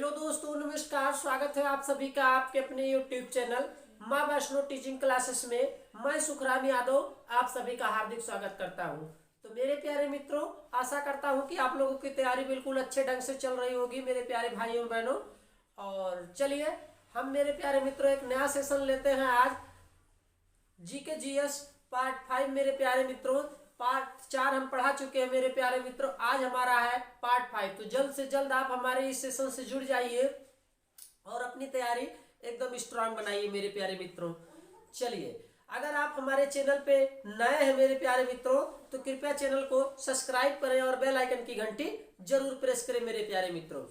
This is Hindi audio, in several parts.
हेलो दोस्तों, नमस्कार। स्वागत है आप सभी का आपके अपने यूट्यूब चैनल माँ वैष्णो टीचिंग क्लासेस में। मैं सुखराम यादव आप सभी का हार्दिक स्वागत करता हूँ। तो मेरे प्यारे मित्रों, आशा करता हूँ कि आप लोगों की तैयारी बिल्कुल अच्छे ढंग से चल रही होगी मेरे प्यारे भाइयों बहनों। और चलिए हम मेरे प्यारे मित्रों एक नया सेशन लेते हैं आज। जीके जीएस पार्ट 5 मेरे प्यारे मित्रों। पार्ट 4 हम पढ़ा चुके हैं मेरे प्यारे मित्रों। आज हमारा है पार्ट 5। तो जल्द से जल्द आप हमारे इस सेशन से जुड़ जाइए और अपनी तैयारी एकदम स्ट्रांग बनाइए मेरे प्यारे मित्रों। चलिए, अगर आप हमारे चैनल पे नए हैं मेरे प्यारे मित्रों तो कृपया चैनल को सब्सक्राइब करें और बेल आइकन की घंटी जरूर प्रेस करें मेरे प्यारे मित्रों।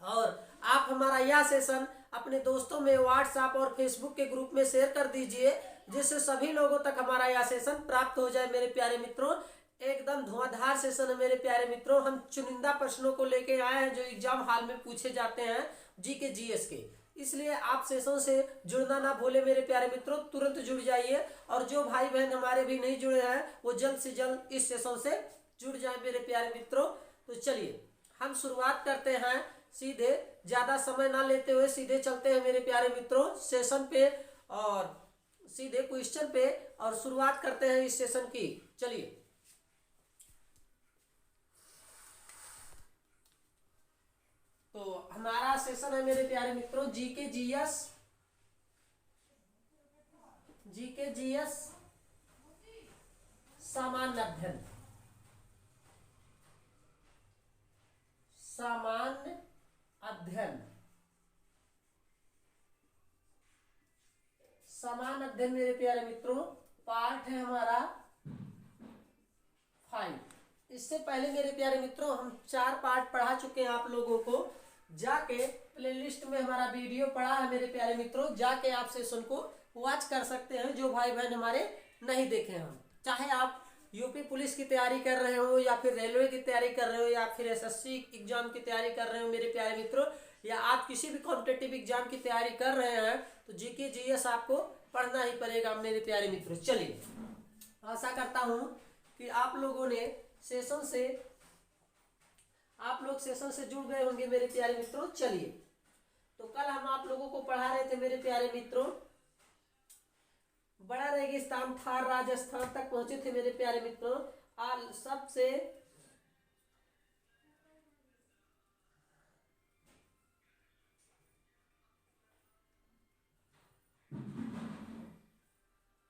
और आप हमारा यह सेशन अपने दोस्तों में व्हाट्सएप और फेसबुक के ग्रुप में शेयर कर दीजिए, जिससे सभी लोगों तक हमारा यह सेशन प्राप्त हो जाए मेरे प्यारे मित्रों। एकदम धुआंधार सेशन है मेरे प्यारे मित्रों। हम चुनिंदा प्रश्नों को लेके आए हैं जो एग्जाम हॉल में पूछे जाते हैं जीके जीएस के। इसलिए आप सेशन से जुड़ना ना भूले मेरे प्यारे मित्रों, तुरंत जुड़ जाइए। और जो भाई बहन हमारे भी नहीं जुड़े हैं वो जल्द से जल्द इस सेशन से जुड़ जाए मेरे प्यारे मित्रों। तो चलिए हम शुरुआत करते हैं सीधे, ज्यादा समय ना लेते हुए सीधे चलते हैं मेरे प्यारे मित्रों सेशन पे और सीधे क्वेश्चन पे और शुरुआत करते हैं इस सेशन की। चलिए, तो हमारा सेशन है मेरे प्यारे मित्रों जीके जीएस सामान्य अध्ययन। सामान्य अध्ययन मेरे प्यारे मित्रों पार्ट है हमारा 5। इससे पहले मेरे प्यारे मित्रों हम 4 पार्ट पढ़ा चुके हैं। आप लोगों को जाके प्लेलिस्ट में हमारा वीडियो पड़ा है मेरे प्यारे मित्रों, जाके आप सेशन को वॉच कर सकते हैं जो भाई बहन हमारे नहीं देखे हैं। चाहे आप यूपी पुलिस की तैयारी कर रहे हो या फिर रेलवे की तैयारी कर रहे हो या फिर एसएससी एग्जाम की तैयारी कर रहे हो मेरे प्यारे मित्रों, या आप किसी भी कॉम्पिटेटिव एग्जाम की तैयारी कर रहे हैं तो जीके जीएस आपको पढ़ना ही पड़ेगा मेरे प्यारे मित्रों। चलिए, आशा करता हूं कि आप लोग सेशन से जुड़ गए होंगे मेरे प्यारे मित्रों। चलिए, तो कल हम आप लोगों को पढ़ा रहे थे मेरे प्यारे मित्रों, बड़ा रेगिस्तान थार राजस्थान तक पहुंचे थे मेरे प्यारे मित्रों। सबसे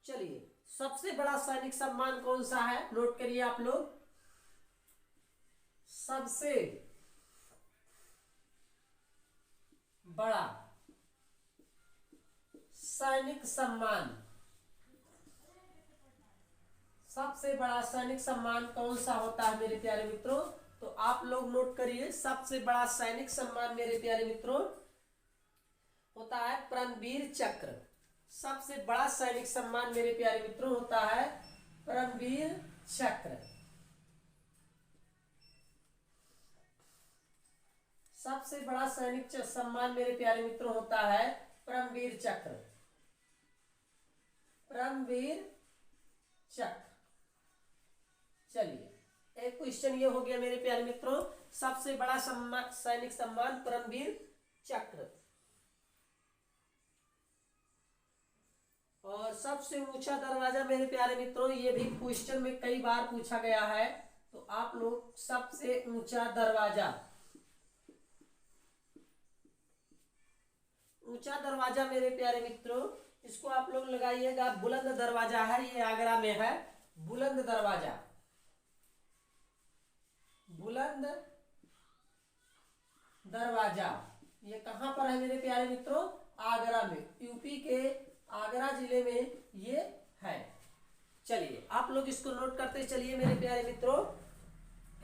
चलिए, सबसे बड़ा सैनिक सम्मान कौन सा है, नोट करिए आप लोग। सबसे बड़ा सैनिक सम्मान, सबसे बड़ा सैनिक सम्मान कौन सा होता है मेरे प्यारे मित्रों? तो आप लोग नोट करिए, सबसे बड़ा सैनिक सम्मान मेरे प्यारे मित्रों होता है परमवीर चक्र। सबसे बड़ा सैनिक सम्मान मेरे प्यारे मित्रों होता है परमवीर चक्र। सबसे बड़ा सैनिक सम्मान मेरे प्यारे मित्रों होता है परमवीर चक्र। परमवीर चक्र। चलिए, एक क्वेश्चन ये हो गया मेरे प्यारे मित्रों, सबसे बड़ा सैनिक सम्मान परमवीर चक्र। और सबसे ऊंचा दरवाजा मेरे प्यारे मित्रों, ये भी क्वेश्चन में कई बार पूछा गया है। तो आप लोग सबसे ऊंचा दरवाजा, ऊंचा दरवाजा मेरे प्यारे मित्रों, इसको आप लोग लगाइएगा बुलंद दरवाजा है, ये आगरा में है। बुलंद दरवाजा, बुलंद दरवाजा ये कहां पर है मेरे प्यारे मित्रों? आगरा में, यूपी के आगरा जिले में ये है। चलिए, आप लोग इसको नोट करते चलिए मेरे प्यारे मित्रों।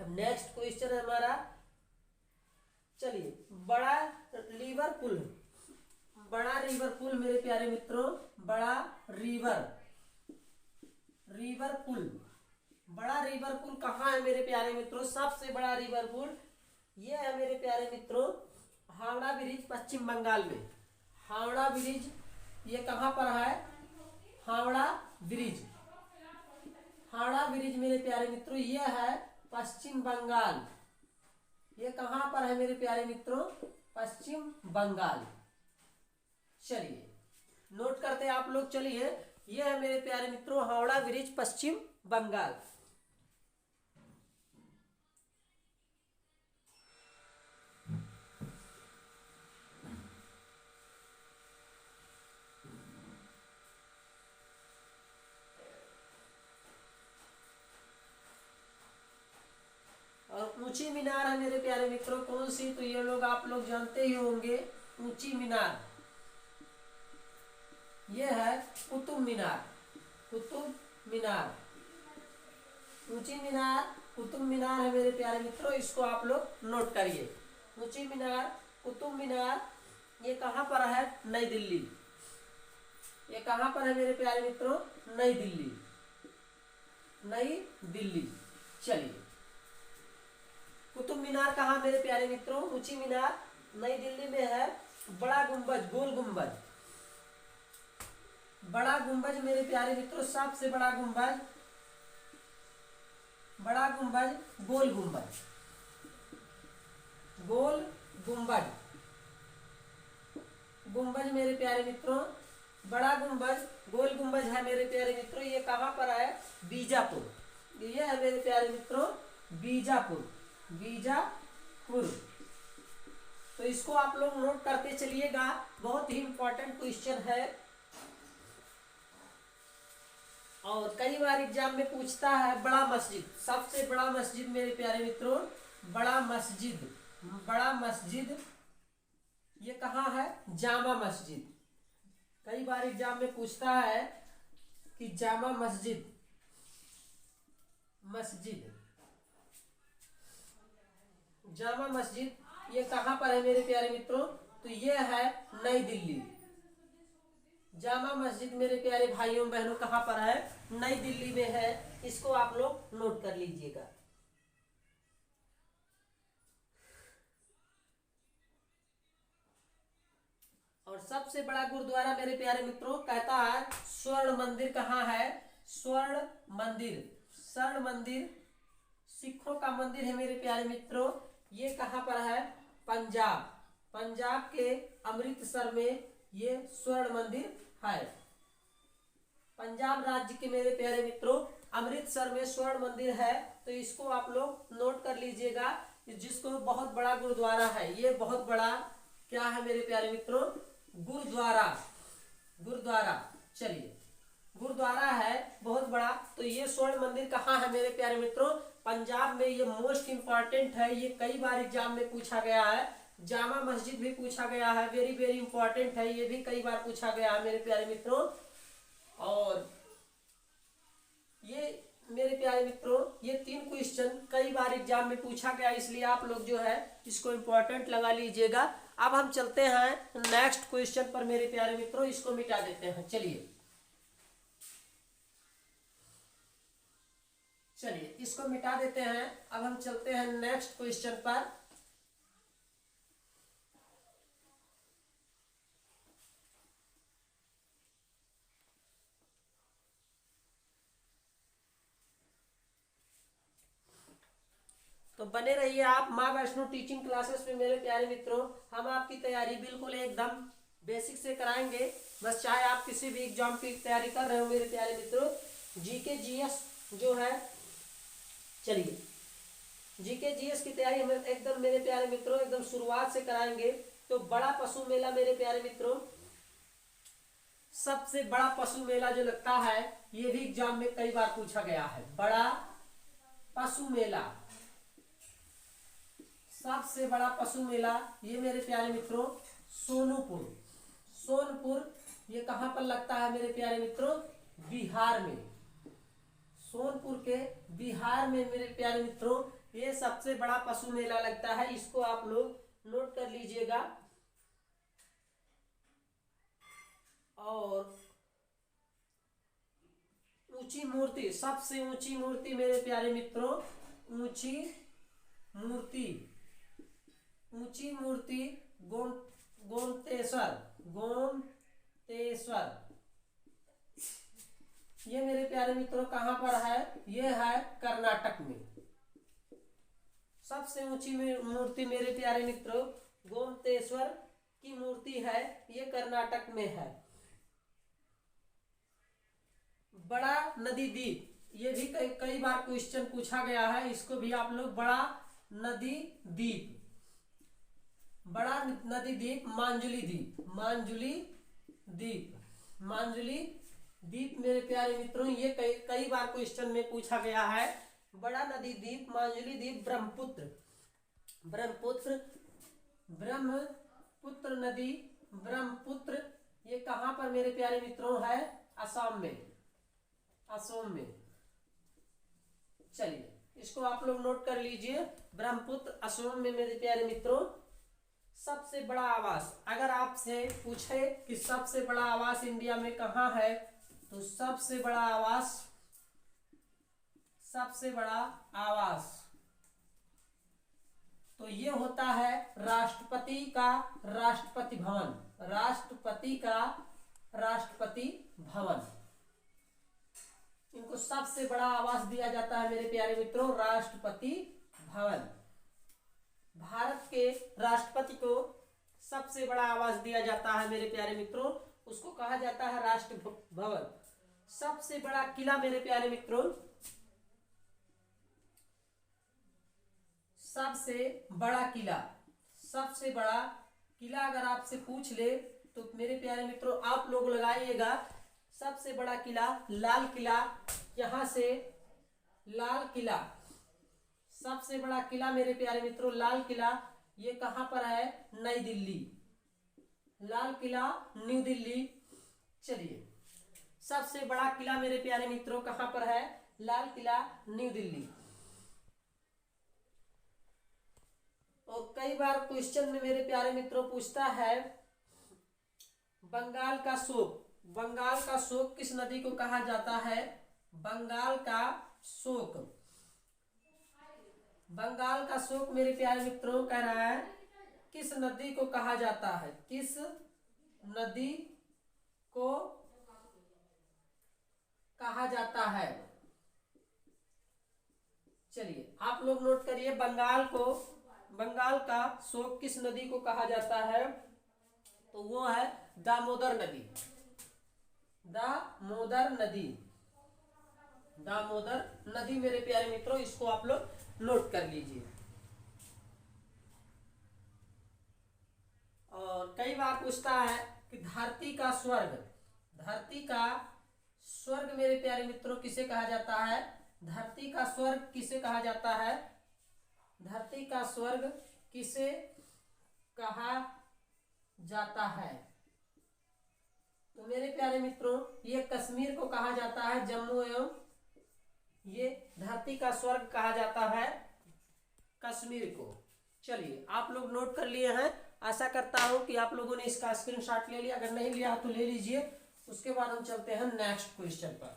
अब नेक्स्ट क्वेश्चन है हमारा। चलिए, बड़ा रिवर पुल, बड़ा रिवर पुल मेरे प्यारे मित्रों, बड़ा रिवर पुल, बड़ा रिवर पुल कहाँ है मेरे प्यारे मित्रों? सबसे बड़ा रिवर पुल ये है मेरे प्यारे मित्रों हावड़ा ब्रिज, पश्चिम बंगाल में। हावड़ा ब्रिज ये कहाँ पर है? हावड़ा ब्रिज, हावड़ा ब्रिज मेरे प्यारे मित्रों ये है पश्चिम बंगाल। ये कहाँ पर है मेरे प्यारे मित्रों? पश्चिम बंगाल। चलिए नोट करते हैं आप लोग। चलिए ये है मेरे प्यारे मित्रों हावड़ा ब्रिज, पश्चिम बंगाल। और ऊंची मीनार है मेरे प्यारे मित्रों, कौन सी, तो ये लोग आप लोग जानते ही होंगे, ऊंची मीनार। ये है कुतुब मीनार, कुतुब मीनार। ऊंची मीनार, कुतुब मीनार है मेरे प्यारे मित्रों, इसको आप लोग नोट करिए। ऊंची मीनार, कुतुब मीनार, ये कहाँ पर है? नई दिल्ली। ये कहाँ पर है मेरे प्यारे मित्रों? नई दिल्ली, नई दिल्ली। चलिए कुतुब मीनार कहाँ मेरे प्यारे मित्रों? ऊंची मीनार नई दिल्ली में है। बड़ा गुंबज, गोल गुंबज, बड़ा गुंबज मेरे प्यारे मित्रों, सबसे बड़ा गुंबज, बड़ा गुंबज, गोल गुंबज, गोल गुंबज, गुंबज मेरे प्यारे मित्रों, बड़ा गुंबज, गोल गुंबज है मेरे प्यारे मित्रों। ये कहाँ पर है? बीजापुर। ये है मेरे प्यारे मित्रों बीजापुर, बीजापुर। तो इसको आप लोग नोट करते चलिएगा, बहुत ही इंपॉर्टेंट क्वेश्चन है और कई बार एग्जाम में पूछता है। बड़ा मस्जिद, सबसे बड़ा मस्जिद मेरे प्यारे मित्रों, बड़ा मस्जिद, बड़ा मस्जिद, ये कहाँ है? जामा मस्जिद। कई बार एग्जाम में पूछता है कि जामा मस्जिद, मस्जिद, जामा मस्जिद ये कहाँ पर है मेरे प्यारे मित्रों? तो ये है नई दिल्ली। जामा मस्जिद मेरे प्यारे भाइयों बहनों कहाँ पर है? नई दिल्ली में है। इसको आप लोग नोट कर लीजिएगा। और सबसे बड़ा गुरुद्वारा मेरे प्यारे मित्रों कहता है स्वर्ण मंदिर कहाँ है? स्वर्ण मंदिर, स्वर्ण मंदिर सिखों का मंदिर है मेरे प्यारे मित्रों। ये कहाँ पर है? पंजाब, पंजाब के अमृतसर में ये स्वर्ण मंदिर है। पंजाब राज्य के मेरे प्यारे मित्रों अमृतसर में स्वर्ण मंदिर है। तो इसको आप लोग नोट कर लीजिएगा, जिसको बहुत बड़ा गुरुद्वारा है। ये बहुत बड़ा क्या है मेरे प्यारे मित्रों? गुरुद्वारा, गुरुद्वारा। चलिए गुरुद्वारा है बहुत बड़ा। तो ये स्वर्ण मंदिर कहाँ है मेरे प्यारे मित्रों? पंजाब में। ये मोस्ट इंपॉर्टेंट है, ये कई बार एग्जाम में पूछा गया है। जामा मस्जिद भी पूछा गया है, वेरी वेरी इंपॉर्टेंट है, ये भी कई बार पूछा गया है मेरे प्यारे मित्रों। और ये मेरे प्यारे मित्रों ये 3 क्वेश्चन कई बार एग्जाम में पूछा गया, इसलिए आप लोग जो है इसको इंपॉर्टेंट लगा लीजिएगा। अब हम चलते हैं नेक्स्ट क्वेश्चन पर मेरे प्यारे मित्रों, इसको मिटा देते हैं। चलिए चलिए इसको मिटा देते हैं। अब हम चलते हैं नेक्स्ट क्वेश्चन पर। तो बने रहिए आप माँ वैष्णो टीचिंग क्लासेस में मेरे प्यारे मित्रों। हम आपकी तैयारी बिल्कुल एकदम बेसिक से कराएंगे। बस चाहे आप किसी भी एग्जाम की तैयारी कर रहे हो मेरे प्यारे मित्रों, जीके जीएस जो है, चलिए जीके जीएस की तैयारी हम एकदम मेरे प्यारे मित्रों एकदम शुरुआत से कराएंगे। तो बड़ा पशु मेला मेरे प्यारे मित्रों, सबसे बड़ा पशु मेला जो लगता है, ये भी एग्जाम में कई बार पूछा गया है। बड़ा पशु मेला, सबसे बड़ा पशु मेला ये मेरे प्यारे मित्रों सोनपुर, सोनपुर ये कहाँ पर लगता है मेरे प्यारे मित्रों? बिहार में। सोनपुर के बिहार में मेरे प्यारे मित्रों ये सबसे बड़ा पशु मेला लगता है। इसको आप लोग नोट कर लीजिएगा। और ऊंची मूर्ति, सबसे ऊंची मूर्ति मेरे प्यारे मित्रों, ऊंची मूर्ति, ऊंची मूर्ति गोमतेश्वर, गोमतेश्वर ये मेरे प्यारे मित्रों कहाँ पर है? ये है कर्नाटक में। सबसे ऊंची मूर्ति मेरे प्यारे मित्रों गोमतेश्वर की मूर्ति है, ये कर्नाटक में है। बड़ा नदी द्वीप, ये भी कई बार क्वेश्चन पूछा गया है, इसको भी आप लोग बड़ा नदी द्वीप, बड़ा नदी द्वीप मांजुली द्वीप, मांजुली द्वीप, मांजुली द्वीप मेरे प्यारे मित्रों, ये कई बार क्वेश्चन में पूछा गया है। बड़ा नदी द्वीप मांजुली द्वीप ब्रह्मपुत्र, ब्रह्मपुत्र, ब्रह्मपुत्र नदी, ब्रह्मपुत्र, ये कहां पर मेरे प्यारे मित्रों है? असम में, असम में। चलिए इसको आप लोग नोट कर लीजिए, ब्रह्मपुत्र असम में मेरे प्यारे मित्रों। सबसे बड़ा आवास, अगर आपसे पूछे कि सबसे बड़ा आवास इंडिया में कहाँ है, तो सबसे बड़ा आवास, सबसे बड़ा आवास तो ये होता है राष्ट्रपति का राष्ट्रपति भवन, राष्ट्रपति का राष्ट्रपति भवन, इनको सबसे बड़ा आवास दिया जाता है मेरे प्यारे मित्रों, राष्ट्रपति भवन। भारत के राष्ट्रपति को सबसे बड़ा आवास दिया जाता है मेरे प्यारे मित्रों, उसको कहा जाता है राष्ट्र भवन। सबसे बड़ा किला मेरे प्यारे मित्रों, सबसे बड़ा किला, सबसे बड़ा किला अगर आपसे पूछ ले तो मेरे प्यारे मित्रों आप लोग लगाइएगा, सबसे बड़ा किला लाल किला, यहां से लाल किला, सबसे बड़ा किला मेरे प्यारे मित्रों लाल किला, ये कहां पर है? नई दिल्ली, लाल किला न्यू दिल्ली। चलिए सबसे बड़ा किला मेरे प्यारे मित्रों कहां पर है? लाल किला न्यू दिल्ली। और कई बार क्वेश्चन में मेरे प्यारे मित्रों पूछता है बंगाल का शोक, बंगाल का शोक किस नदी को कहा जाता है? बंगाल का शोक, बंगाल का शोक मेरे प्यारे मित्रों कह रहा है किस नदी को कहा जाता है? किस नदी को कहा जाता है? चलिए आप लोग नोट करिए, बंगाल को, बंगाल का शोक किस नदी को कहा जाता है? तो वो है दामोदर नदी, दामोदर नदी, दामोदर नदी मेरे प्यारे मित्रों, इसको आप लोग नोट कर लीजिए। और कई बार पूछता है कि धरती का स्वर्ग, धरती का स्वर्ग मेरे प्यारे मित्रों किसे कहा जाता है? धरती का स्वर्ग किसे कहा जाता है? धरती का स्वर्ग किसे कहा जाता है? तो मेरे प्यारे मित्रों ये कश्मीर को कहा जाता है, जम्मू एवं ये धरती का स्वर्ग कहा जाता है कश्मीर को। चलिए आप लोग नोट कर लिए हैं, आशा करता हूं कि आप लोगों ने इसका स्क्रीनशॉट ले लिया, अगर नहीं लिया तो ले लीजिए। उसके बाद हम चलते हैं नेक्स्ट क्वेश्चन पर।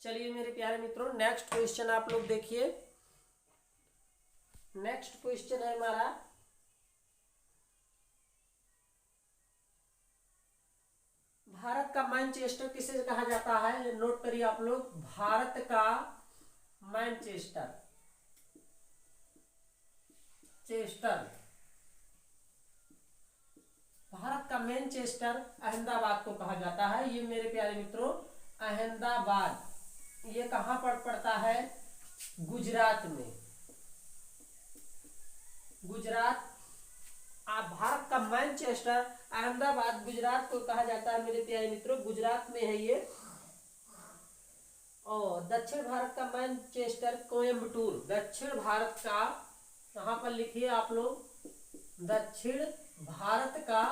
चलिए मेरे प्यारे मित्रों नेक्स्ट क्वेश्चन आप लोग देखिए। नेक्स्ट क्वेश्चन है हमारा, भारत का मैनचेस्टर किसे कहा जाता है? नोट करिए आप लोग, भारत का मैनचेस्टर, चेस्टर, भारत का मैनचेस्टर अहमदाबाद को कहा जाता है। ये मेरे प्यारे मित्रों अहमदाबाद, ये कहां पर पड़ता है? गुजरात में, गुजरात। भारत का मैनचेस्टर अहमदाबाद गुजरात को कहा जाता है मेरे प्यारे मित्रों, गुजरात में है ये। और दक्षिण भारत का मैनचेस्टर कोयम्बटूर, दक्षिण भारत का, कहां पर लिखिए आप लोग, दक्षिण भारत का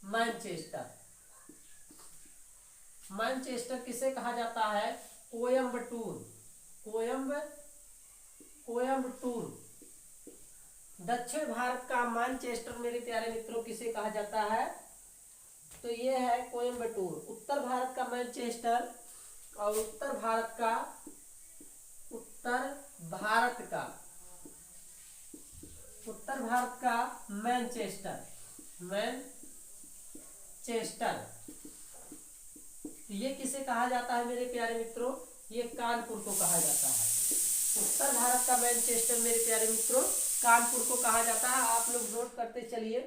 मैनचेस्टर, मैनचेस्टर किसे कहा जाता है? कोयम्बटूर, कोयम्बटूर। दक्षिण भारत का मैनचेस्टर मेरे प्यारे मित्रों किसे कहा जाता है? तो ये है कोयम्बटूर। उत्तर भारत का मैनचेस्टर और उत्तर भारत का उत्तर भारत का मैनचेस्टर, मैनचेस्टर ये किसे कहा जाता है मेरे प्यारे मित्रों? ये कानपुर को कहा जाता है। उत्तर भारत का मैनचेस्टर मेरे प्यारे मित्रों कानपुर को कहा जाता है। आप लोग नोट करते चलिए।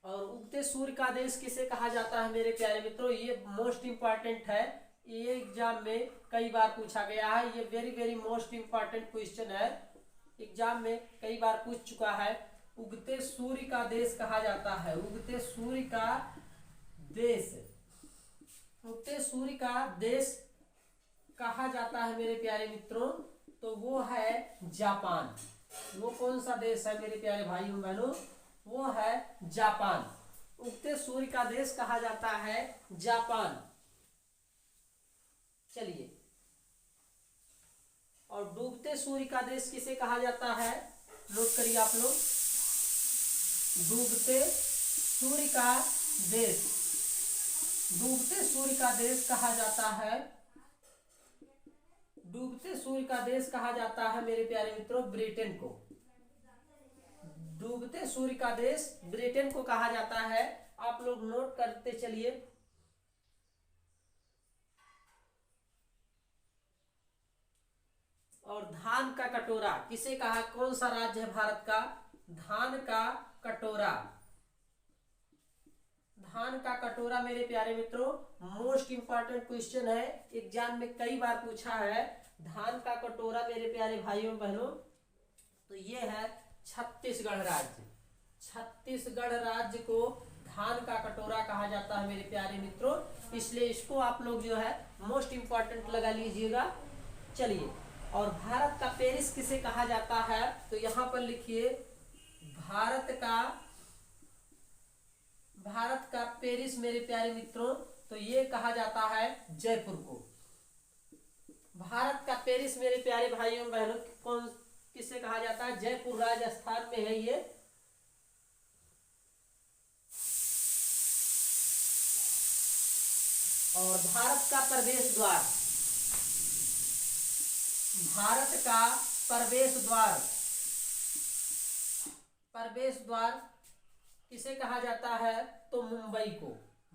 और उगते सूर्य का देश किसे कहा जाता है मेरे प्यारे मित्रों? ये मोस्ट इंपॉर्टेंट है, ये एग्जाम में कई बार पूछा गया है। ये very very most important question है, एग्जाम में कई बार पूछ चुका है। उगते सूर्य का देश कहा जाता है, उगते सूर्य का देश, उगते सूर्य का देश कहा जाता है मेरे प्यारे मित्रों, तो वो है जापान। वो कौन सा देश है मेरे प्यारे भाइयों बहनों? वो है जापान। उगते सूर्य का देश कहा जाता है जापान। चलिए, और डूबते सूर्य का देश किसे कहा जाता है? नोट करिए आप लोग। डूबते सूर्य का देश, डूबते सूर्य का देश कहा जाता है, डूबते सूर्य का देश कहा जाता है मेरे प्यारे मित्रों ब्रिटेन को। डूबते सूर्य का देश ब्रिटेन को कहा जाता है। आप लोग नोट करते चलिए। और धान का कटोरा किसे कहा? कौन सा राज्य है भारत का? धान का कटोरा, धान का कटोरा मेरे प्यारे मित्रों मोस्ट इंपॉर्टेंट क्वेश्चन है, एग्जाम में कई बार पूछा है। धान का कटोरा मेरे प्यारे भाइयों बहनों, तो ये है छत्तीसगढ़ राज्य। छत्तीसगढ़ राज्य को धान का कटोरा कहा जाता है मेरे प्यारे मित्रों, इसलिए इसको आप लोग जो है मोस्ट इंपॉर्टेंट लगा लीजिएगा। चलिए, और भारत का पेरिस किसे कहा जाता है? तो यहां पर लिखिए भारत का पेरिस मेरे प्यारे मित्रों, तो ये कहा जाता है जयपुर को। भारत का पेरिस मेरे प्यारे भाइयों बहनों कौन किसे कहा जाता है? जयपुर राजस्थान में है ये। और भारत का प्रवेश द्वार, भारत का प्रवेश द्वार, प्रवेश द्वार किसे कहा जाता है? तो मुंबई को।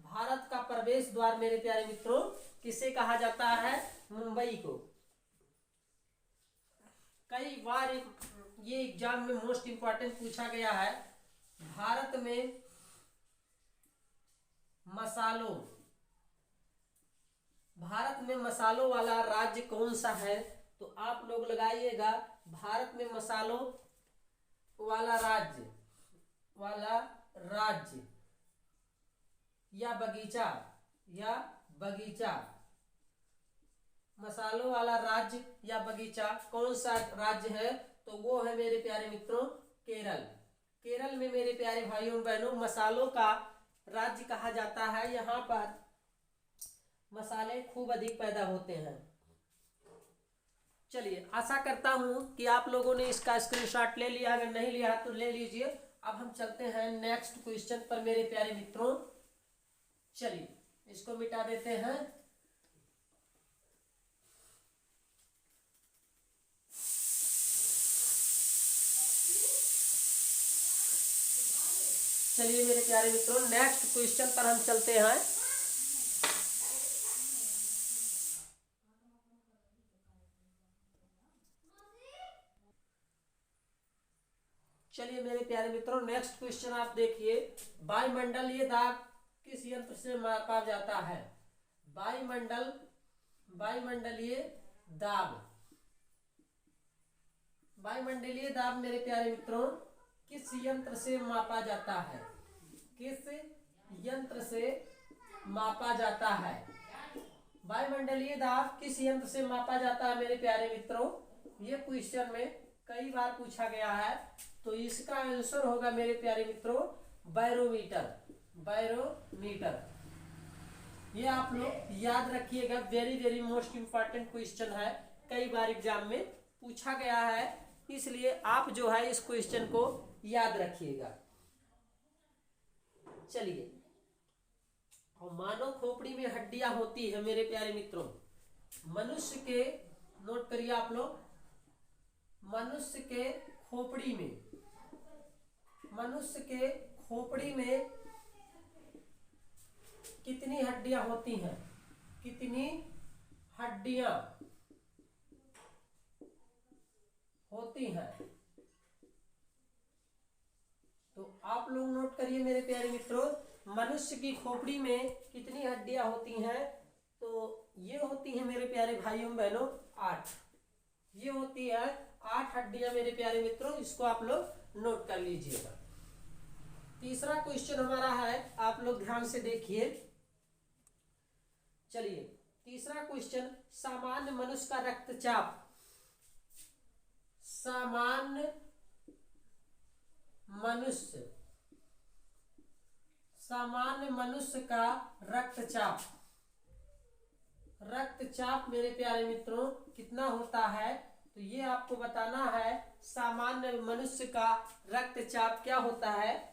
भारत का प्रवेश द्वार मेरे प्यारे मित्रों किसे कहा जाता है? मुंबई को। कई बार ये एग्जाम में मोस्ट इंपॉर्टेंट पूछा गया है। भारत में मसालों, भारत में मसालों वाला राज्य कौन सा है? तो आप लोग लगाइएगा भारत में मसालों वाला राज्य, या बगीचा, या बगीचा, मसालों वाला राज्य या बगीचा कौन सा राज्य है? तो वो है मेरे प्यारे मित्रों केरल। केरल में मेरे प्यारे भाइयों बहनों मसालों का राज्य कहा जाता है। यहाँ पर मसाले खूब अधिक पैदा होते हैं। चलिए, आशा करता हूं कि आप लोगों ने इसका स्क्रीनशॉट ले लिया, अगर नहीं लिया तो ले लीजिए। अब हम चलते हैं नेक्स्ट क्वेश्चन पर मेरे प्यारे मित्रों। चलिए, इसको मिटा देते हैं। चलिए मेरे प्यारे मित्रों, नेक्स्ट क्वेश्चन पर हम चलते हैं। चलिए मेरे प्यारे मित्रों, नेक्स्ट क्वेश्चन आप देखिए। वायुमंडलीय दाब किस यंत्र से मापा जाता है? वायुमंडलीय दाब, वायुमंडलीय दाब मेरे प्यारे मित्रों किस यंत्र से मापा जाता है? किस यंत्र से मापा जाता है? वायुमंडलीय दाब किस यंत्र से मापा जाता है मेरे प्यारे मित्रों? ये क्वेश्चन में कई बार पूछा गया है, तो इसका आंसर होगा मेरे प्यारे मित्रों बैरोमीटर। बैरोमीटर, ये आप लोग याद रखिएगा, very very most important question है, कई बार एग्जाम में पूछा गया है, इसलिए आप जो है इस क्वेश्चन को याद रखिएगा। चलिए, और मानव खोपड़ी में हड्डियां होती है मेरे प्यारे मित्रों, मनुष्य के, नोट करिए आप लोग, मनुष्य के खोपड़ी में, मनुष्य के खोपड़ी में कितनी हड्डियां होती हैं, कितनी हड्डियां होती हैं। तो आप लोग नोट करिए मेरे प्यारे मित्रों, मनुष्य की खोपड़ी में कितनी हड्डियां होती हैं। तो ये होती है मेरे प्यारे भाइयों बहनों 8। ये होती है 8 हड्डियां मेरे प्यारे मित्रों, इसको आप लोग नोट कर लीजिएगा। तीसरा क्वेश्चन हमारा है, आप लोग ध्यान से देखिए। चलिए तीसरा क्वेश्चन, सामान्य मनुष्य का रक्तचाप, सामान्य मनुष्य, सामान्य मनुष्य का रक्तचाप, रक्तचाप मेरे प्यारे मित्रों कितना होता है। तो ये आपको बताना है सामान्य मनुष्य का रक्तचाप क्या होता है।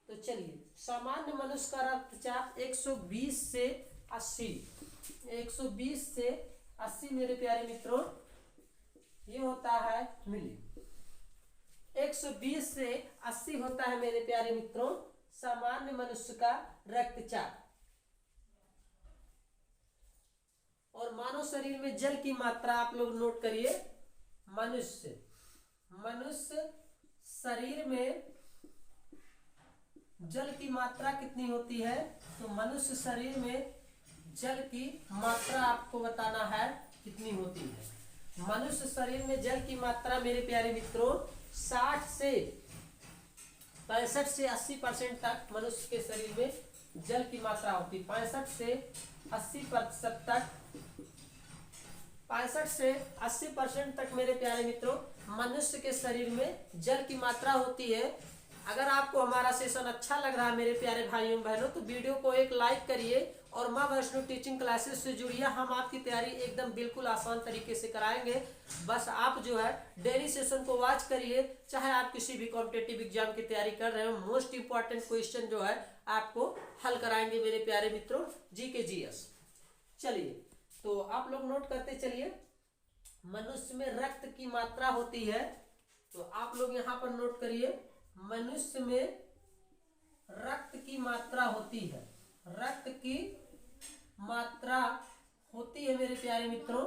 तो चलिए, सामान्य मनुष्य का रक्तचाप 120 से 80, 120 से 80 मेरे प्यारे मित्रों ये होता है मिली। 120 से 80 होता है मेरे प्यारे मित्रों सामान्य मनुष्य का रक्तचाप। और मानव शरीर में जल की मात्रा आप लोग नोट करिए, मनुष्य शरीर में जल की मात्रा कितनी होती है। तो मनुष्य शरीर में जल की मात्रा आपको बताना है कितनी होती है। मनुष्य शरीर में जल की मात्रा मेरे प्यारे मित्रों 60 से 65 से 80% तक मनुष्य के शरीर में जल की मात्रा होती है। 65 से 80% तक, 65 से 80% तक मेरे प्यारे मित्रों मनुष्य के शरीर में जल की मात्रा होती है। अगर आपको हमारा सेशन अच्छा लग रहा है मेरे प्यारे भाइयों बहनों, तो वीडियो को एक लाइक करिए और माँ वैष्णो टीचिंग क्लासेस से जुड़िए। हम आपकी तैयारी एकदम बिल्कुल आसान तरीके से कराएंगे। बस आप जो है डेली सेशन को वॉच करिए, चाहे आप किसी भी कॉम्पिटिटिव एग्जाम की तैयारी कर रहे हो। मोस्ट इंपॉर्टेंट क्वेश्चन जो है आपको हल कराएंगे मेरे प्यारे मित्रों, जीके जीएस। चलिए तो आप लोग नोट करते चलिए, मनुष्य में रक्त की मात्रा होती है। तो आप लोग यहाँ पर नोट करिए, मनुष्य में रक्त की मात्रा होती है, रक्त की मात्रा होती है मेरे प्यारे मित्रों।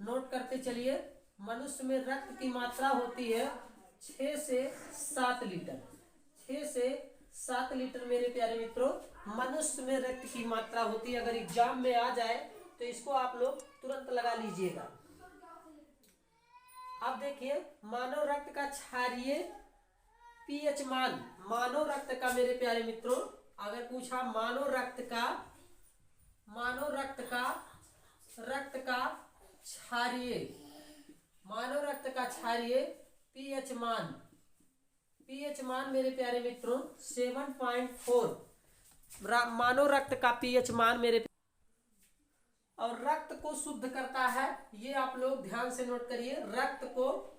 नोट करते चलिए, मनुष्य में रक्त की मात्रा होती है 6 से 7 लीटर, 6 से 7 लीटर मेरे प्यारे मित्रों मनुष्य में रक्त की मात्रा होती है। अगर एग्जाम में आ जाए तो इसको आप लोग तुरंत लगा लीजिएगा। अब देखिए, मानव रक्त का क्षारीय पीएच मान, मानव रक्त का मेरे प्यारे मित्रों अगर पूछा मानव रक्त का क्षारीय, मानव रक्त का क्षारीय पीएच मान, पीएच मान मेरे प्यारे मित्रों 7.4 मानव रक्त का पीएच मान मेरे, और रक्त को शुद्ध करता है। ये आप लोग ध्यान से नोट करिए, रक्त को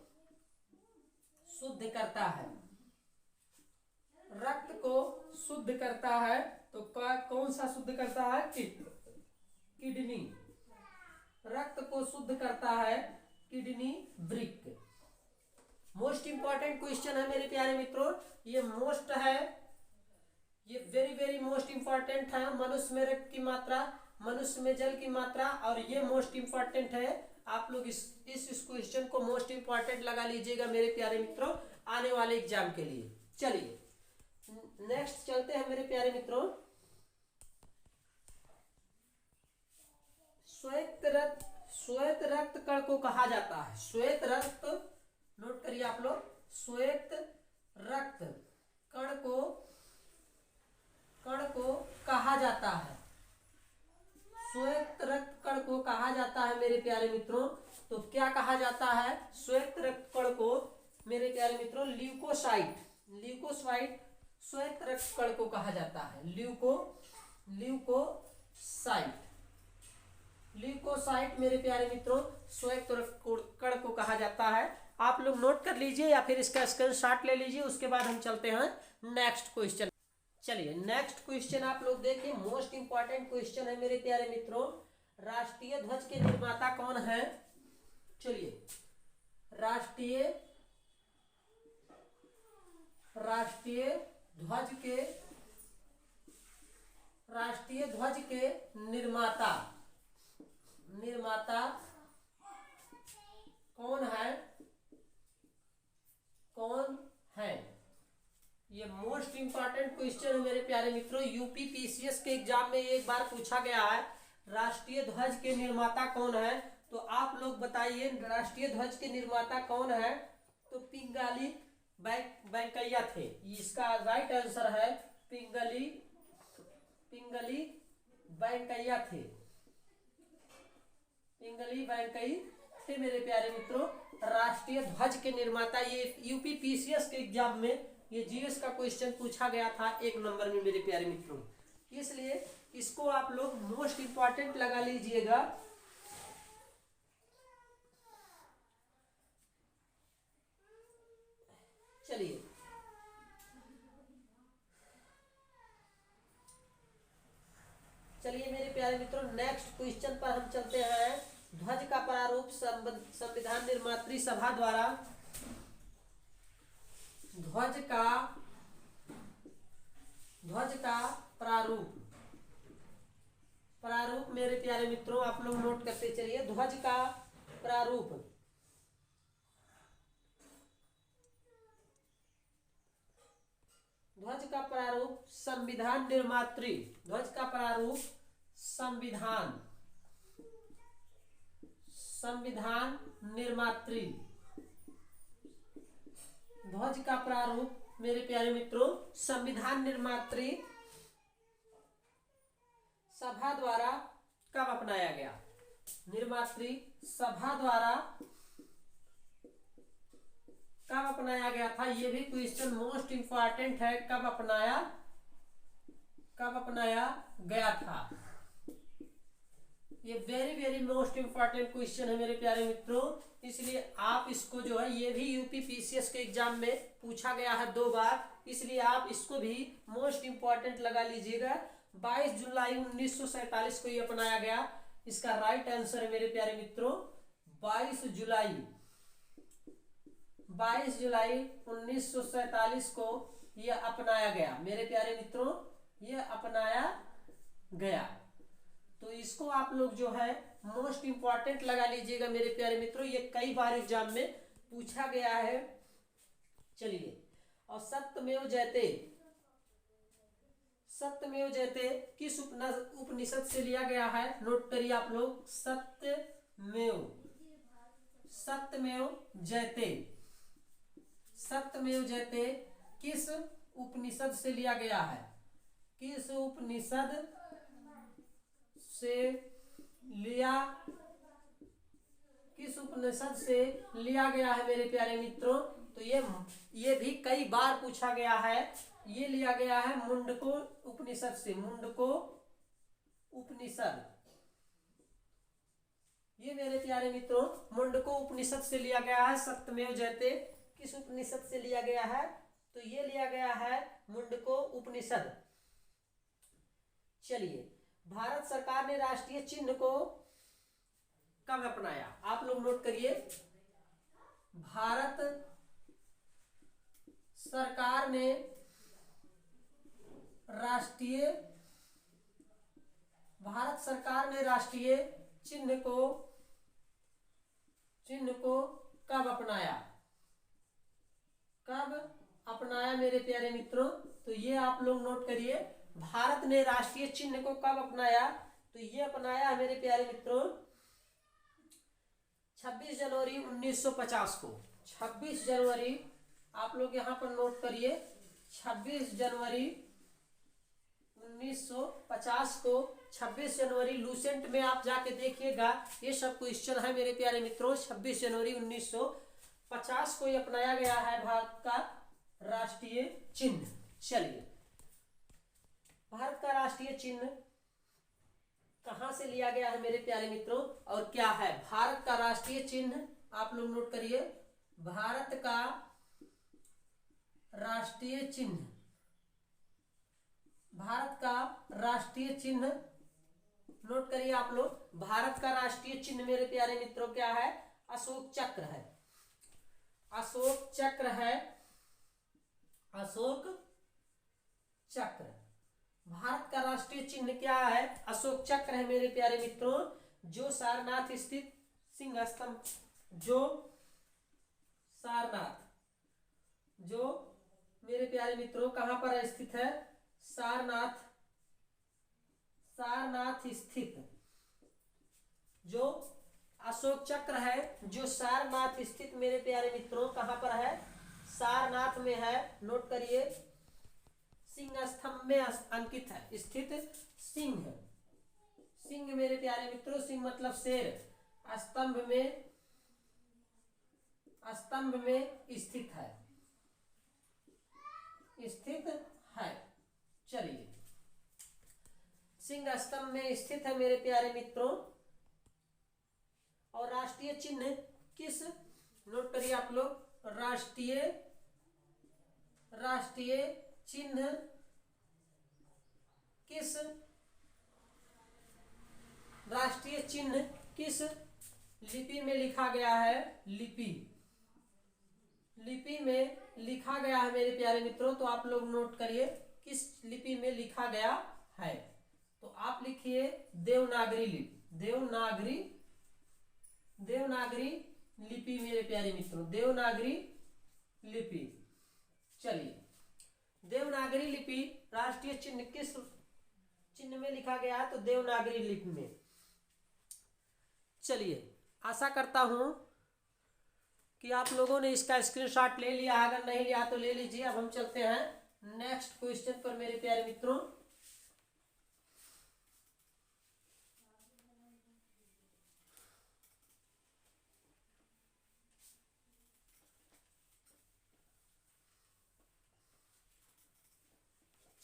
शुद्ध करता है, रक्त को शुद्ध करता है। तो कौन सा शुद्ध करता है? किडनी, रक्त को शुद्ध करता है किडनी वृक्क। मोस्ट इंपॉर्टेंट क्वेश्चन है मेरे प्यारे मित्रों, ये मोस्ट है, ये वेरी वेरी मोस्ट इंपॉर्टेंट है। मनुष्य में रक्त की मात्रा, मनुष्य में जल की मात्रा, और ये मोस्ट इंपॉर्टेंट है। आप लोग इस क्वेश्चन को मोस्ट इंपॉर्टेंट लगा लीजिएगा मेरे प्यारे मित्रों आने वाले एग्जाम के लिए। चलिए नेक्स्ट चलते हैं मेरे प्यारे मित्रों, श्वेत रक्त कण को कहा जाता है, श्वेत रक्त, नोट करिए आप लोग, श्वेत रक्त कण को कहा जाता है, श्वेत रक्त कण को कहा जाता है मेरे प्यारे मित्रों। तो क्या कहा जाता है श्वेत रक्त कण को मेरे प्यारे मित्रों? ल्यूकोसाइट, ल्यूकोसाइट श्वेत रक्त कण को कहा जाता है, ल्यूकोसाइट, ल्यूकोसाइट मेरे प्यारे मित्रों श्वेत रक्त कण को कहा जाता है। आप लोग नोट कर लीजिए या फिर इसका स्क्रीनशॉट ले लीजिए। उसके बाद हम चलते हैं नेक्स्ट क्वेश्चन। चलिए नेक्स्ट क्वेश्चन आप लोग देखिए, मोस्ट इंपॉर्टेंट क्वेश्चन है मेरे प्यारे मित्रों, राष्ट्रीय ध्वज के निर्माता कौन है? चलिए, राष्ट्रीय ध्वज के निर्माता कौन है? ये मोस्ट इंपॉर्टेंट क्वेश्चन है मेरे प्यारे मित्रों। यूपी पीसीएस के एग्जाम में एक बार पूछा गया है, राष्ट्रीय ध्वज के निर्माता कौन है? तो आप लोग बताइए, राष्ट्रीय ध्वज के निर्माता कौन है? तो पिंगाली वेंकैया थे। इसका राइट आंसर है पिंगली वेंकैया थे। पिंगली वेंकैया थे मेरे प्यारे मित्रों, राष्ट्रीय ध्वज के निर्माता। ये यूपी पीसीएस के एग्जाम में ये जीएस का क्वेश्चन पूछा गया था 1 नंबर में मेरे प्यारे मित्रों, इसलिए इसको आप लोग मोस्ट इंपॉर्टेंट लगा लीजिएगा। चलिए मेरे प्यारे मित्रों, नेक्स्ट क्वेश्चन पर हम चलते हैं। ध्वज का प्रारूप संविधान निर्मात्री सभा द्वारा ध्वज का प्रारूप मेरे प्यारे मित्रों आप लोग नोट करते चलिए। ध्वज का प्रारूप संविधान निर्मात्री ध्वज का प्रारूप मेरे प्यारे मित्रों संविधान निर्मात्री सभा द्वारा कब अपनाया गया? निर्मात्री सभा द्वारा कब अपनाया गया था? ये भी क्वेश्चन मोस्ट इंपॉर्टेंट है। कब अपनाया गया था? ये वेरी मोस्ट इंपॉर्टेंट क्वेश्चन है मेरे प्यारे मित्रों, इसलिए आप इसको जो है, ये भी यूपी पीसीएस के एग्जाम में पूछा गया है 2 बार, इसलिए आप इसको भी मोस्ट इंपॉर्टेंट लगा लीजिएगा। 22 जुलाई 1947 को ये अपनाया गया। इसका राइट आंसर है मेरे प्यारे मित्रों 22 जुलाई 1947 को यह अपनाया गया। मेरे प्यारे मित्रों यह अपनाया गया, तो इसको आप लोग जो है मोस्ट इंपॉर्टेंट लगा लीजिएगा मेरे प्यारे मित्रों, ये कई बार एग्जाम में पूछा गया है। चलिए, और सत्यमेव जयते किस उपनिषद से लिया गया है? नोट करिए आप लोग, सत्यमेव जयते किस उपनिषद से लिया गया है? किस उपनिषद से लिया गया है मेरे प्यारे मित्रों? तो ये भी कई बार पूछा गया है। ये लिया गया है मुंडको उपनिषद से। मुंडको उपनिषद, ये मेरे प्यारे मित्रों मुंडको उपनिषद से लिया गया है। सत्यमेव जयते किस उपनिषद से लिया गया है? तो ये लिया गया है मुंडको उपनिषद। चलिए, भारत सरकार ने राष्ट्रीय चिन्ह को कब अपनाया? आप लोग नोट करिए, भारत सरकार ने राष्ट्रीय चिन्ह को कब अपनाया मेरे प्यारे मित्रों? तो ये आप लोग नोट करिए, भारत ने राष्ट्रीय चिन्ह को कब अपनाया? तो ये अपनाया है मेरे प्यारे मित्रों 26 जनवरी 1950 को। 26 जनवरी आप लोग यहाँ पर नोट करिए, 26 जनवरी 1950 को। 26 जनवरी लूसेंट में आप जाके देखिएगा, ये सब क्वेश्चन है मेरे प्यारे मित्रों। 26 जनवरी 1950 को ये अपनाया गया है भारत का राष्ट्रीय चिन्ह। चलिए, भारत का राष्ट्रीय चिन्ह कहां से लिया गया है मेरे प्यारे मित्रों और क्या है? भारत का राष्ट्रीय चिन्ह आप लोग नोट करिए, भारत का राष्ट्रीय चिन्ह नोट करिए आप लोग, भारत का राष्ट्रीय चिन्ह मेरे प्यारे मित्रों क्या है? अशोक चक्र है। अशोक चक्र है, अशोक चक्र। भारत का राष्ट्रीय चिन्ह क्या है? अशोक चक्र है मेरे प्यारे मित्रों, जो सारनाथ स्थित सिंह स्तंभ, जो सारनाथ, जो मेरे प्यारे मित्रों कहां पर स्थित है? सारनाथ, सारनाथ स्थित जो अशोक चक्र है, जो सारनाथ स्थित मेरे प्यारे मित्रों कहां पर है? सारनाथ में है। नोट करिए, सिंह स्तंभ में अंकित है, स्थित सिंह। सिंह मेरे प्यारे मित्रों, सिंह मतलब शेर, स्तंभ में, स्तंभ में स्थित है, स्थित है। चलिए, सिंह स्तंभ में स्थित है मेरे प्यारे मित्रों। और राष्ट्रीय चिन्ह किस, नोट करिए आप लोग, राष्ट्रीय, राष्ट्रीय चिन्ह किस, राष्ट्रीय चिन्ह किस लिपि में लिखा गया है? लिपि, लिपि में लिखा गया है मेरे प्यारे मित्रों। तो आप लोग नोट करिए किस लिपि में लिखा गया है। तो आप लिखिए देवनागरी लिपि, देवनागरी, देवनागरी लिपि मेरे प्यारे मित्रों, देवनागरी लिपि। चलिए, देवनागरी लिपि राष्ट्रीय चिन्ह किस चिन्ह में लिखा गया है? तो देवनागरी लिपि में। चलिए, आशा करता हूं कि आप लोगों ने इसका स्क्रीनशॉट ले लिया, अगर नहीं लिया तो ले लीजिए। अब हम चलते हैं नेक्स्ट क्वेश्चन पर मेरे प्यारे मित्रों।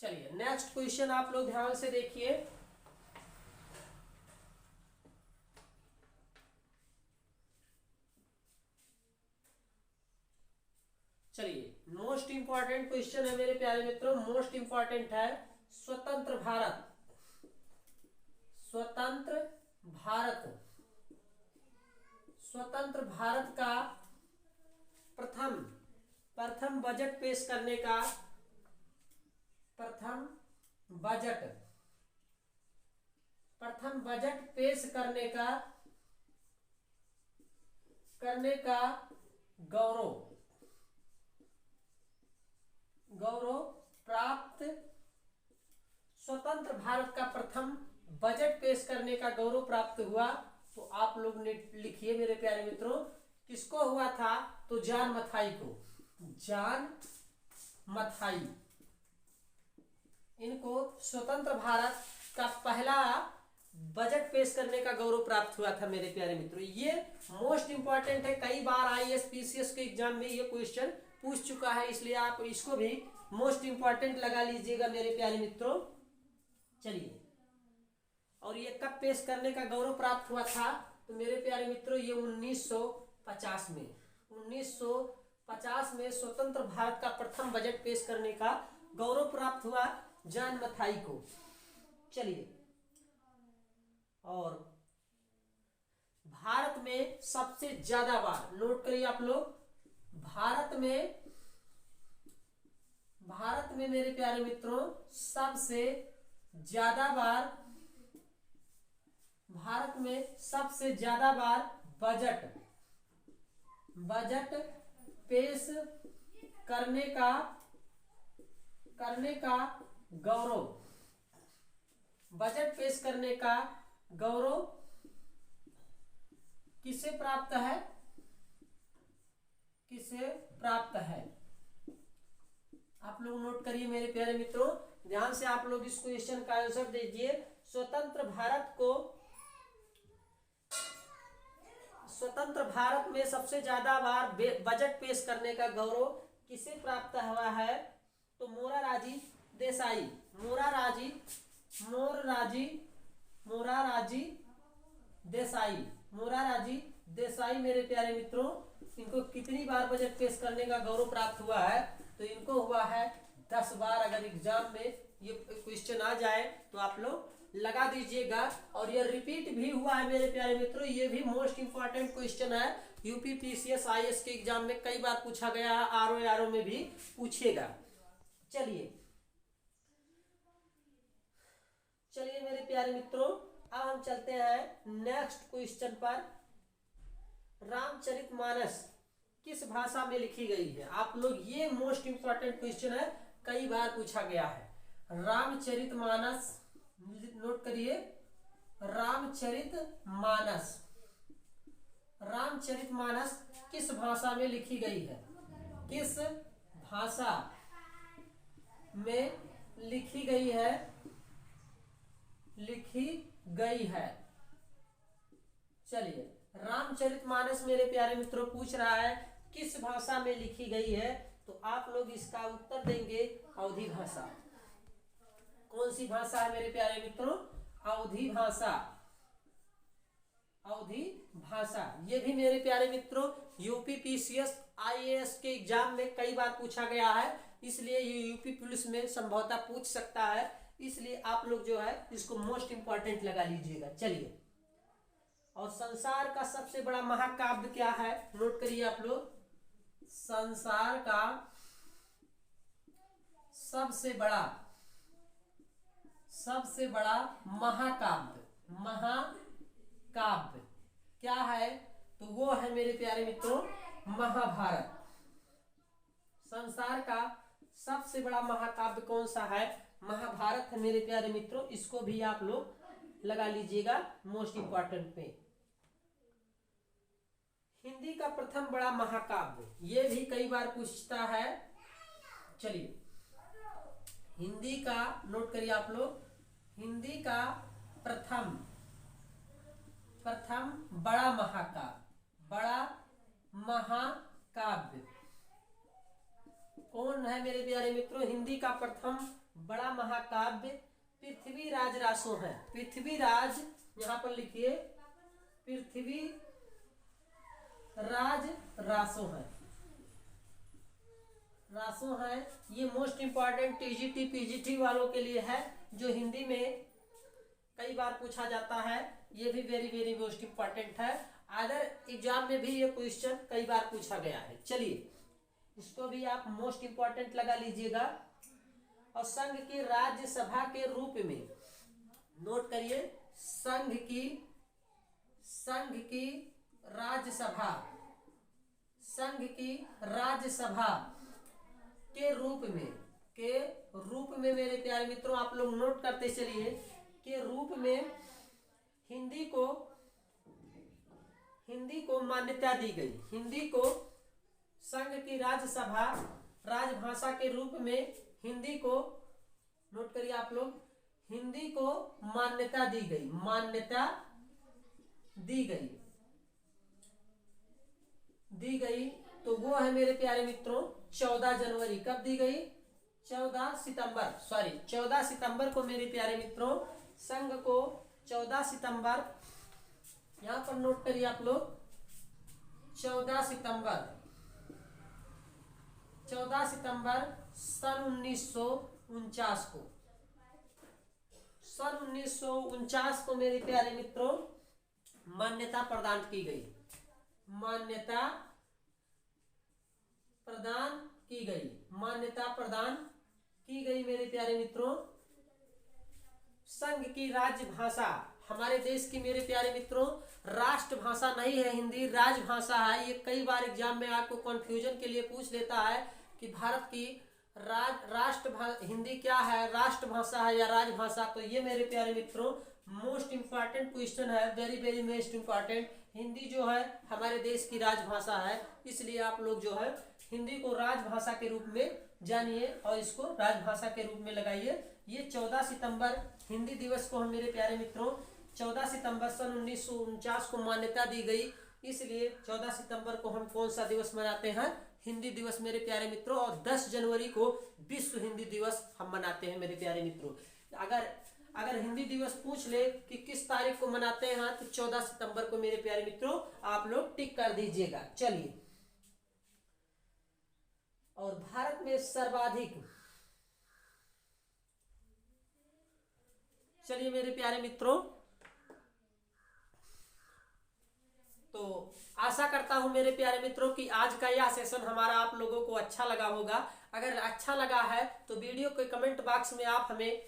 चलिए, नेक्स्ट क्वेश्चन आप लोग ध्यान से देखिए। चलिए, मोस्ट इंपॉर्टेंट क्वेश्चन है मेरे प्यारे मित्रों, मोस्ट इंपॉर्टेंट है। स्वतंत्र भारत, स्वतंत्र भारत, स्वतंत्र भारत का प्रथम, प्रथम बजट पेश करने का, प्रथम बजट, प्रथम बजट पेश करने का, करने का गौरव, गौरव प्राप्त, स्वतंत्र भारत का प्रथम बजट पेश करने का गौरव प्राप्त हुआ। तो आप लोग ने लिखिए मेरे प्यारे मित्रों, किसको हुआ था? तो जॉन मथाई को, जॉन मथाई, इनको स्वतंत्र भारत का पहला बजट पेश करने का गौरव प्राप्त हुआ था मेरे प्यारे मित्रों। ये मोस्ट इंपॉर्टेंट है, कई बार आईएएस पीसीएस के एग्जाम में ये क्वेश्चन पूछ चुका है, इसलिए आप इसको भी मोस्ट इंपॉर्टेंट लगा लीजिएगा मेरे प्यारे मित्रों। चलिए, और ये कब पेश करने का गौरव प्राप्त हुआ था? तो मेरे प्यारे मित्रों ये 1950 में, 1950 में स्वतंत्र भारत का प्रथम बजट पेश करने का गौरव प्राप्त हुआ जॉन मथाई को। चलिए, और भारत में सबसे ज्यादा बार, नोट करिए आप लोग, भारत में, भारत में मेरे प्यारे मित्रों सबसे ज्यादा बार, भारत में सबसे ज्यादा बार बजट, बजट पेश करने का, करने का गौरव, बजट पेश करने का गौरव किसे प्राप्त है? किसे प्राप्त है? आप लोग नोट करिए मेरे प्यारे मित्रों, ध्यान से आप लोग इस क्वेश्चन का आंसर दीजिए। स्वतंत्र भारत को, स्वतंत्र भारत में सबसे ज्यादा बार बजट पेश करने का गौरव किसे प्राप्त हुआ है? तो मोरारजी देसाई, मोरारजी, मोरारजी, मोरारजी देसाई, मोरारजी देसाई मेरे प्यारे मित्रों, इनको कितनी बार बजट पेश करने का गौरव प्राप्त हुआ है? तो इनको हुआ है 10 बार। अगर एग्जाम में ये क्वेश्चन आ जाए तो आप लोग लगा दीजिएगा। और ये रिपीट भी हुआ है मेरे प्यारे मित्रों, ये भी मोस्ट इंपॉर्टेंट क्वेश्चन है, यूपी पीसीएस आईएएस के एग्जाम में कई बार पूछा गया है, आरओ में भी पूछेगा। चलिए मेरे प्यारे मित्रों, अब हम चलते हैं नेक्स्ट क्वेश्चन पर। रामचरितमानस किस भाषा में लिखी गई है? आप लोग, ये मोस्ट इंपॉर्टेंट क्वेश्चन है, कई बार पूछा गया है। रामचरितमानस नोट करिए, रामचरितमानस किस भाषा में लिखी गई है? किस भाषा में लिखी गई है? चलिए, रामचरितमानस मेरे प्यारे मित्रों पूछ रहा है किस भाषा में लिखी गई है, तो आप लोग इसका उत्तर देंगे अवधी भाषा। कौन सी भाषा है मेरे प्यारे मित्रों? अवधी भाषा। ये भी मेरे प्यारे मित्रों यूपी पीसीएस आईएएस के एग्जाम में कई बार पूछा गया है, इसलिए ये यूपी पुलिस में संभवतः पूछ सकता है, इसलिए आप लोग जो है इसको मोस्ट इंपॉर्टेंट लगा लीजिएगा। चलिए, और संसार का सबसे बड़ा महाकाव्य क्या है? नोट करिए आप लोग, संसार का सबसे बड़ा महाकाव्य क्या है? तो वो है मेरे प्यारे मित्रों महाभारत। संसार का सबसे बड़ा महाकाव्य कौन सा है? महाभारत है मेरे प्यारे मित्रों, इसको भी आप लोग लगा लीजिएगा मोस्ट इंपॉर्टेंट पे। हिंदी का प्रथम बड़ा महाकाव्य, ये भी कई बार पूछता है। चलिए, हिंदी का नोट करिए आप लोग, हिंदी का प्रथम बड़ा महाकाव्य कौन है मेरे प्यारे मित्रों? हिंदी का प्रथम बड़ा महाकाव्य पृथ्वीराज रासो है। पृथ्वीराज, यहां पर लिखिए, पृथ्वीराज रासो है। ये मोस्ट इंपॉर्टेंट टीजीटी पीजीटी वालों के लिए है, जो हिंदी में कई बार पूछा जाता है। ये भी वेरी वेरी मोस्ट इंपॉर्टेंट है, अदर एग्जाम में भी ये क्वेश्चन कई बार पूछा गया है। चलिए, इसको भी आप मोस्ट इंपॉर्टेंट लगा लीजिएगा। और संघ की राज्यसभा के रूप में, नोट करिए, संघ की राज्यसभा के रूप में मेरे प्यारे मित्रों आप लोग नोट करते चलिए, के रूप में हिंदी को मान्यता दी गई। हिंदी को संघ की राज्यसभा राजभाषा के रूप में हिंदी को, नोट करिए आप लोग, हिंदी को मान्यता दी गई। तो वो है मेरे प्यारे मित्रों 14 जनवरी। कब दी गई? 14 सितंबर को मेरे प्यारे मित्रों संघ को 14 सितंबर, यहां पर नोट करिए आप लोग, 14 सितंबर सन 1949 को मेरे प्यारे मित्रों मान्यता प्रदान की गई। मान्यता प्रदान की गई मेरे प्यारे मित्रों। संघ की राजभाषा, हमारे देश की मेरे प्यारे मित्रों राष्ट्रभाषा नहीं है हिंदी, राजभाषा है। ये कई बार एग्जाम में आपको कंफ्यूजन के लिए पूछ लेता है कि भारत की हिंदी क्या है, राष्ट्रभाषा है या राजभाषा। तो ये मेरे प्यारे मित्रों मोस्ट इंपॉर्टेंट क्वेश्चन है, very very most important. Hindi जो है हमारे देश की राजभाषा है, इसलिए आप लोग जो है हिंदी को राजभाषा के रूप में जानिए और इसको राजभाषा के रूप में लगाइए। ये 14 सितंबर हिंदी दिवस को हम मेरे प्यारे मित्रों 14 सितंबर सन 1949 को मान्यता दी गई, इसलिए 14 सितंबर को हम कौन सा दिवस मनाते हैं? हिंदी दिवस मेरे प्यारे मित्रों। और 10 जनवरी को विश्व हिंदी दिवस हम मनाते हैं मेरे प्यारे मित्रों। अगर हिंदी दिवस पूछ ले कि किस तारीख को मनाते हैं तो 14 सितंबर को मेरे प्यारे मित्रों आप लोग टिक कर दीजिएगा। चलिए, और भारत में चलिए मेरे प्यारे मित्रों, तो आशा करता हूं मेरे प्यारे मित्रों कि आज का यह सेशन हमारा आप लोगों को अच्छा लगा होगा। अगर अच्छा लगा है तो वीडियो के कमेंट बॉक्स में आप हमें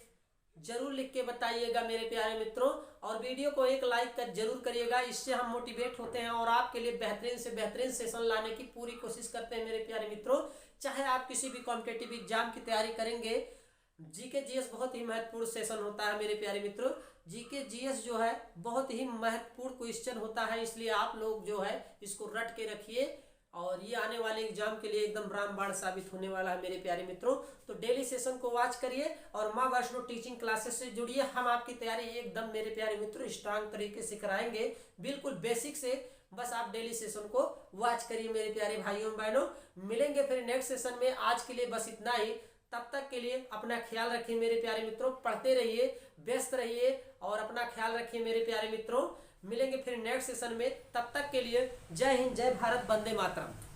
जरूर लिख के बताइएगा मेरे प्यारे मित्रों, और वीडियो को एक लाइक कर जरूर करिएगा। इससे हम मोटिवेट होते हैं और आपके लिए बेहतरीन से बेहतरीन सेशन लाने की पूरी कोशिश करते हैं मेरे प्यारे मित्रों। चाहे आप किसी भी कॉम्पिटिटिव एग्जाम की तैयारी करेंगे, जीके जीएस बहुत ही महत्वपूर्ण सेशन होता है मेरे प्यारे मित्रों। जीके जीएस जो है बहुत ही महत्वपूर्ण क्वेश्चन होता है, इसलिए आप लोग जो है इसको रट के रखिए और ये आने वाले एग्जाम के लिए एकदम रामबाण साबित होने वाला है मेरे प्यारे मित्रों। तो डेली सेशन को वॉच करिए और माँ वैष्णो टीचिंग क्लासेस से जुड़िए। हम आपकी तैयारी एकदम मेरे प्यारे मित्रों स्ट्रांग तरीके से कराएंगे, बिल्कुल बेसिक से। बस आप डेली सेशन को वॉच करिए मेरे प्यारे भाइयों बहनों। मिलेंगे फिर नेक्स्ट सेशन में, आज के लिए बस इतना ही। तब तक के लिए अपना ख्याल रखिए मेरे प्यारे मित्रों, पढ़ते रहिए, व्यस्त रहिए और अपना ख्याल रखिए मेरे प्यारे मित्रों। मिलेंगे फिर नेक्स्ट सेशन में, तब तक के लिए जय हिंद, जय भारत, वंदे मातरम।